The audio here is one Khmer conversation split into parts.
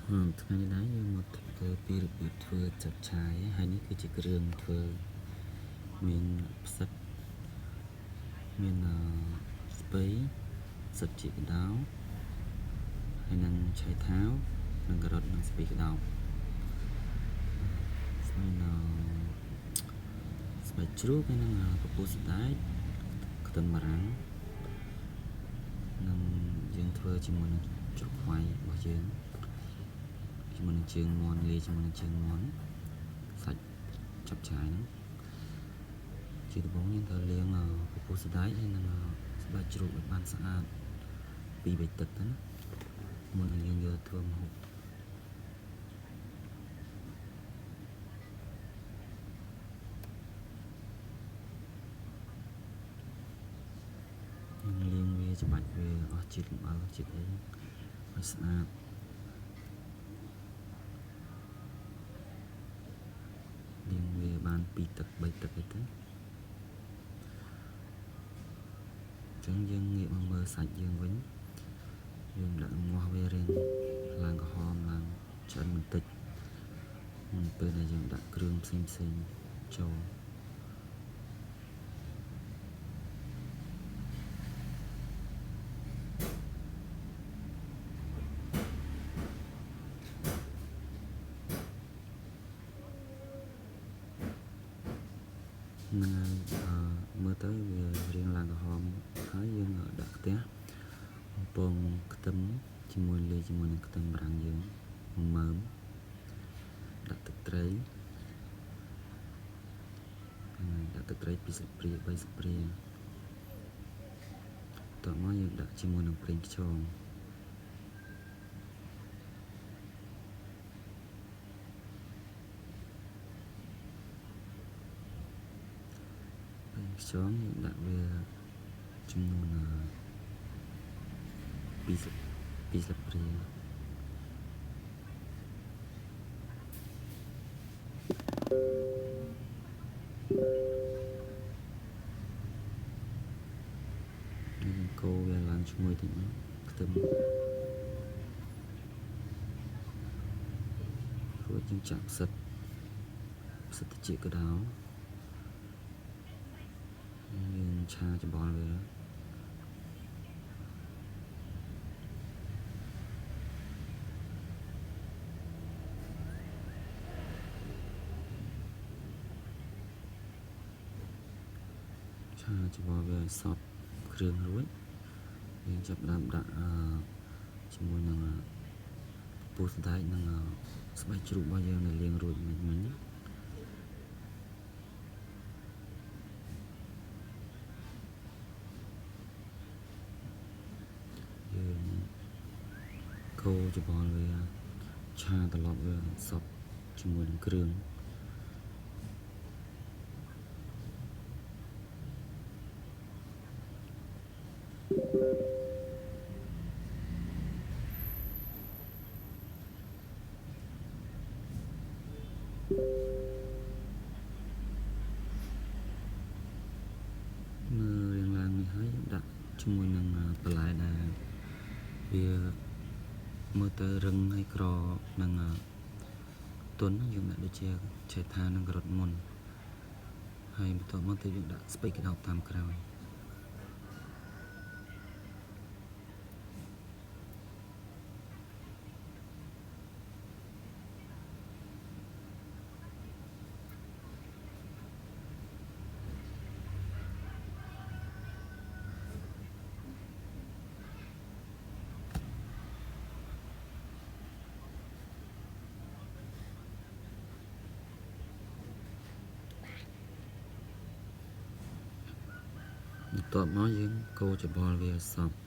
ថ្ងៃនេះដែរយើងមកធ្វើពីរបៀបធ្វើចាត់ឆាយហើយនេះគឺជាគ្រឿងធ្វើមានផ្សិតមានស្ពៃផ្សិតជាកដោហើយនឹងឆៃថាវនិងការ៉ុតនិងស្ពៃកដោស្បែកជ្រូកហើយនឹងពពុះសណ្តែកខ្ទឹមបារាំងនិងយើងធ្វើជាមួយនឹងជ្រូកខ្វៃរបស់យើងជាមួយនឹងជើងមាន់លាយជាមួយនឹងជើងមាន់សាច់ចាប់ឆាយហ្នឹងជាដំបូងយើងត្រូវលាងពពុះសណ្តែកហើយនឹងស្បែកជ្រូកឲ្យបានស្អាត2-3ទឹកទៅណាមុននឹងយើងយកធ្វើម្ហូបលាងវាច្បាច់វាអស់ជាតិលម្អល់ជាតិអីឲ្យស្អាតលាងវាបាន2ទឹក3ទឹកអីទៅអញ្ចឹងយើងងាកមកមើលសាច់យើងវិញយើងដាក់ងាស់វារៀងឡើងក្រហមឡើងឆ្អិនបន្តិចមុនពេលដែលយើងដាក់គ្រឿងផ្សេងចូលនឹងមើលទៅវារៀងឡើងក្រហមហើយយើងដាក់ខ្ទះបំពងខ្ទឹមជាមួយលាយជាមួយនឹងខ្ទឹមបារាំងយើងមើមដាក់ទឹកត្រី2ស្លាបព្រា3ស្លាបព្រាតោះមកយើងដាក់ជាមួយនឹងប្រេងខ្យងខ្យងយើងដាក់វាចំនួន2ស្លាបព្រាយើងកូរវាឡើងឈ្ងុយតិចមកខ្ទឹមរួចយើងចាក់ផ្សិតតិចក៏ដោយើងឆាច្បល់វាឆាច្បល់វាឲ្យសព្វគ្រឿងរួចយើងចាប់ផ្ដើមដាក់ជាមួយនឹងពពុះសណ្តែកនិងស្បែកជ្រូករបស់យើងដែលលាងរួចមិញយើងកូរច្បល់វាឆាត្រឡប់វាសព្វជាមួយនឹងគ្រឿងមើលរៀងឡើងនេះហើយដាក់ជាមួយនឹងបន្លែដែលវាមើលទៅរឹងហើយក្រនឹងទន់យើងដាក់ដូចជាឆៃថានិងការ៉ុតមុនហើយបន្ទាប់មកទៅយើងដាក់ស្ពៃក្តោបតាមក្រោយបន្ទាប់មកយើងកូរច្បល់វាសព្វ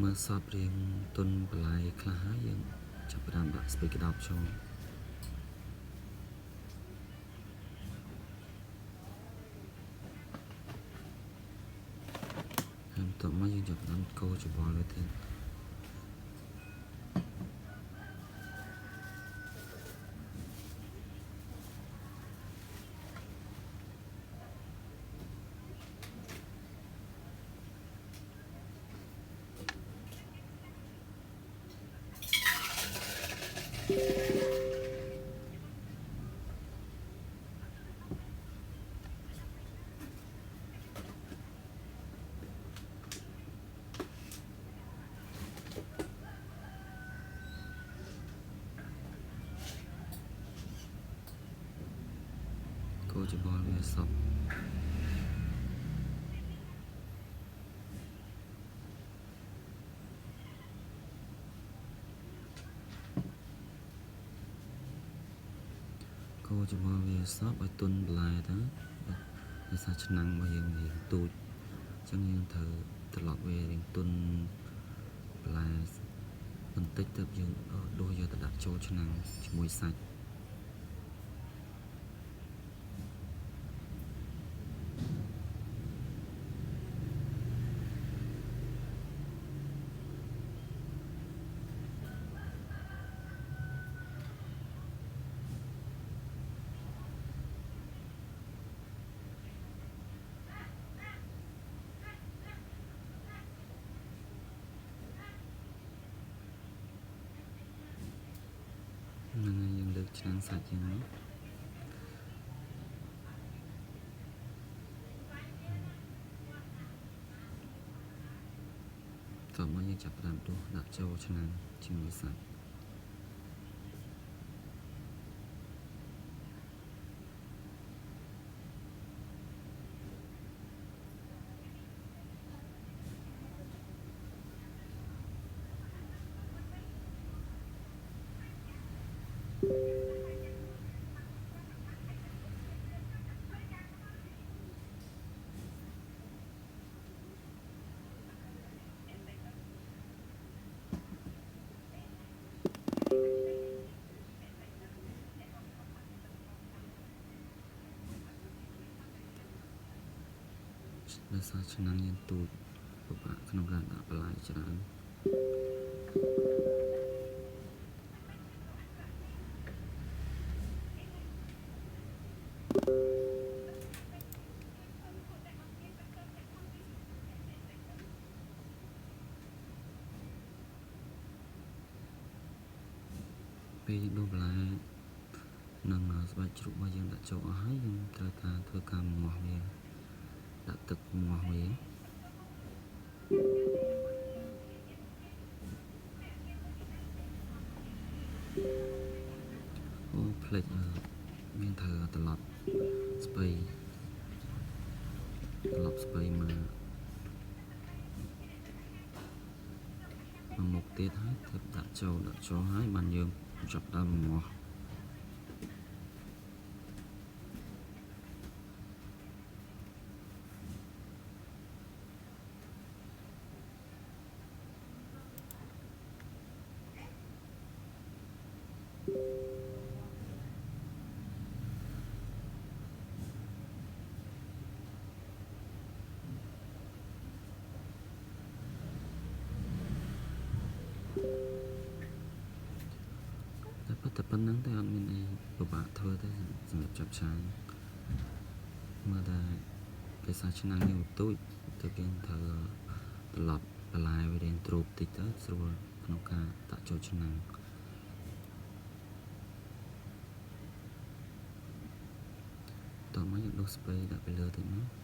មើលសពរៀងទុនបន្លាយខ្លះហើយយើងចាប់ផ្ដើមដាក់ស្ពៃក្តោបចូលហើយបន្ទាប់មកយើងចាប់ផ្ដើមកូរច្របល់វាទៀតកូរច្របល់វាសពកូរច្របល់វាសពឲ្យទុនបន្លែទៅដោយសារឆ្នាំងរបស់យើងវាទូចអញ្ចឹងយើងត្រូវត្រឡប់វារៀងទុនបន្លែបន្តិចទៅយើងដួសយកទៅដាក់ចូលឆ្នាំងជាមួយសាច់ហ្នឹងហើយយើងលើកឆ្នាំងសាច់យើងមកតោះមកយើងចាប់ផ្ដើមដួសដាក់ចូលឆ្នាំងជាមួយសាច់ដោយសារឆ្នាំងយើងទូចពិបាកក្នុងការដាក់បន្លែច្រើនពេលយើងដួសបន្លែនិងស្បែកជ្រូករបស់យើងដាក់ចូលអស់ហើយយើងត្រូវការធ្វើការងាស់វាដាក់ទឹកងាស់វាអូផ្លេចមានត្រូវត្រឡប់ស្ពៃមកមុខទៀតហើយទើបដាក់ចូលហើយបានយើងចាប់ដើមងាស់តែប៉ុណ្្នឹងទេអត់មានអីពិបាកធ្វើទេសម្រាប់ចាប់ឆាយមើលតែភាសាឆ្នាំងយើងទូចទៅយើងត្រូវត្រឡប់បន្លែវារៀងទ្រូបតិចទៅស្រួលក្នុងការដាក់ចូលឆ្នាំងតោះមកយើងដុសស្ពៃដាក់ពីលើតិចមក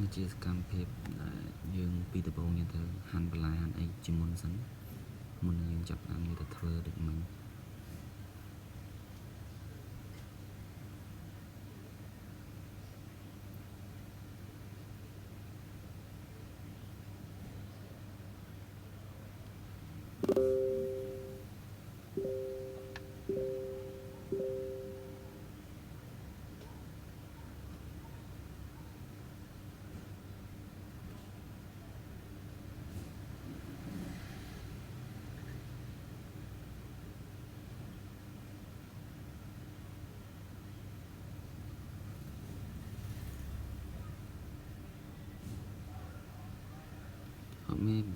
នេះជាសកម្មភាពដែលយើងពីដំបូងយើងត្រូវហាន់បន្លែហាន់អីជាមុនសិនមុននឹងយើងចាប់ផ្ដើមទៅធ្វើដូចមិញ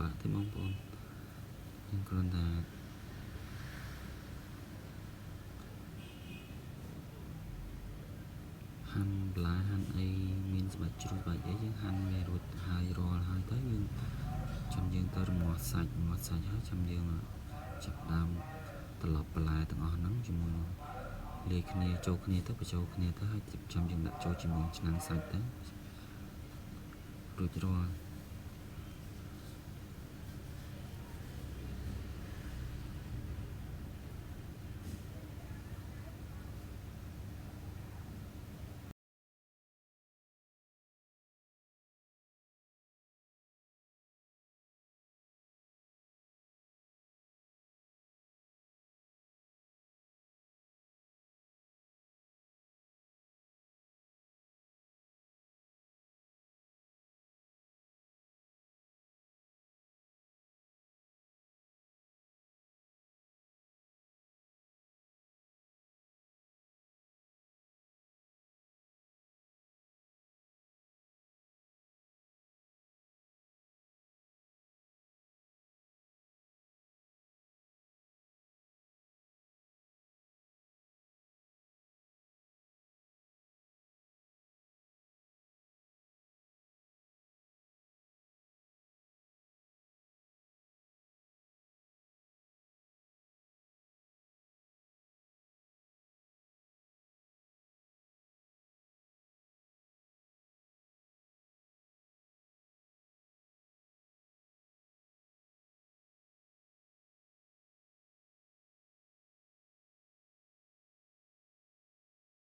បាក់ទេបងប្អូនយើងគ្រាន់តែហាន់បន្លែហាន់អីមានស្បែកជ្រូកស្បែកអីយើងហាន់វារួចហើយរាល់ហើយទៅយើងចាំយើងទៅរមាស់សាច់ហើយចាំយើងចាប់ដើមត្រឡប់បន្លែទាំងអស់ហ្នឹងជាមួយនឹងលាយគ្នាចូលគ្នាទៅបញ្ចូលគ្នាទៅហើយចាំយើងដាក់ចូលជាមួយឆ្នាំងសាច់ទៅរួចរាល់